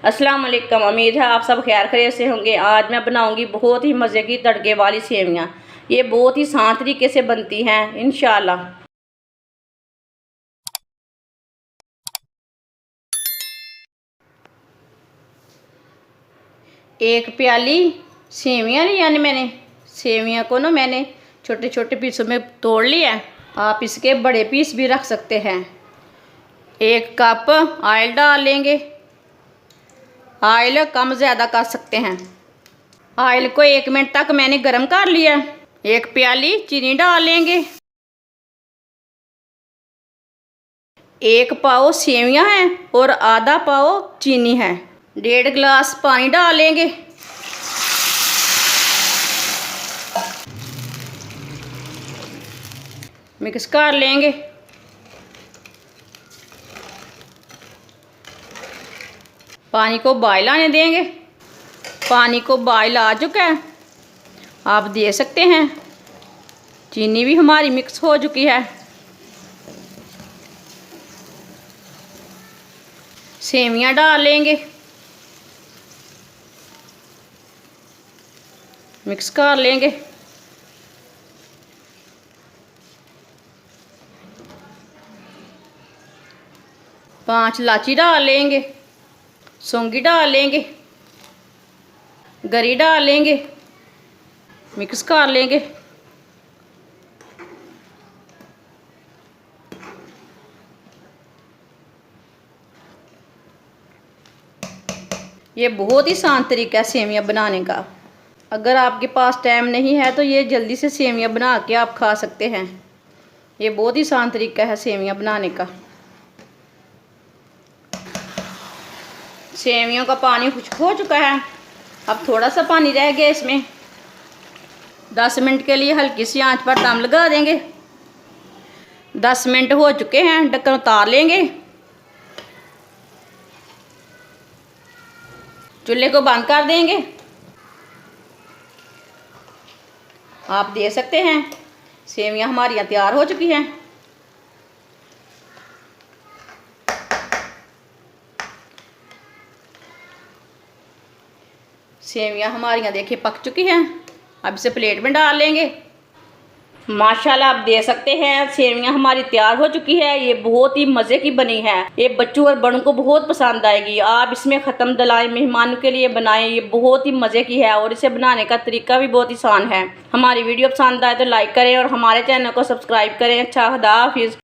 अस्सलाम वालेकुम। उम्मीद है आप सब खैर खैरियत से होंगे। आज मैं बनाऊंगी बहुत ही मज़े की तड़के वाली सेवियां। ये बहुत ही आसान तरीके से बनती हैं इंशाल्लाह। एक प्याली सेवियां ली यानी मैंने सेवियां को मैंने छोटे छोटे पीसों में तोड़ लिया। आप इसके बड़े पीस भी रख सकते हैं। एक कप ऑयल डाल लेंगे। ऑयल कम ज़्यादा कर सकते हैं। ऑयल को 1 मिनट तक मैंने गर्म कर लिया। एक प्याली चीनी डाल लेंगे। 1 पाव सेवियां हैं और आधा पाव चीनी है। 1.5 गिलास पानी डाल लेंगे। मिक्स कर लेंगे। पानी को बॉयल आने देंगे। पानी को बॉयल आ चुका है, आप दे सकते हैं। चीनी भी हमारी मिक्स हो चुकी है। सेवियां डाल लेंगे। मिक्स कर लेंगे। पांच इलायची डाल लेंगे। सौंगी डाल लेंगे। गरी डाल लेंगे। मिक्स कर लेंगे। ये बहुत ही आसान तरीका है सेवियां बनाने का। अगर आपके पास टाइम नहीं है तो ये जल्दी से सेवियां बना के आप खा सकते हैं। ये बहुत ही आसान तरीका है सेवियां बनाने का। सेवियों का पानी खुश्क हो चुका है। अब थोड़ा सा पानी रह गया इसमें। 10 मिनट के लिए हल्की सी आंच पर दम लगा देंगे। 10 मिनट हो चुके हैं, ढक्कन उतार लेंगे। चूल्हे को बंद कर देंगे। आप दे सकते हैं। सेवियां हमारी तैयार हो चुकी हैं। सेवियां हमारी देखिए पक चुकी हैं। अब इसे प्लेट में डाल लेंगे। माशाल्लाह आप दे सकते हैं। सेवियां हमारी तैयार हो चुकी है। ये बहुत ही मज़े की बनी है। ये बच्चों और बड़ों को बहुत पसंद आएगी। आप इसमें ख़त्म दलाएं मेहमान के लिए बनाएं। ये बहुत ही मज़े की है और इसे बनाने का तरीका भी बहुत आसान है। हमारी वीडियो पसंद आए तो लाइक करें और हमारे चैनल को सब्सक्राइब करें। अच्छा, खुदा हाफिज़।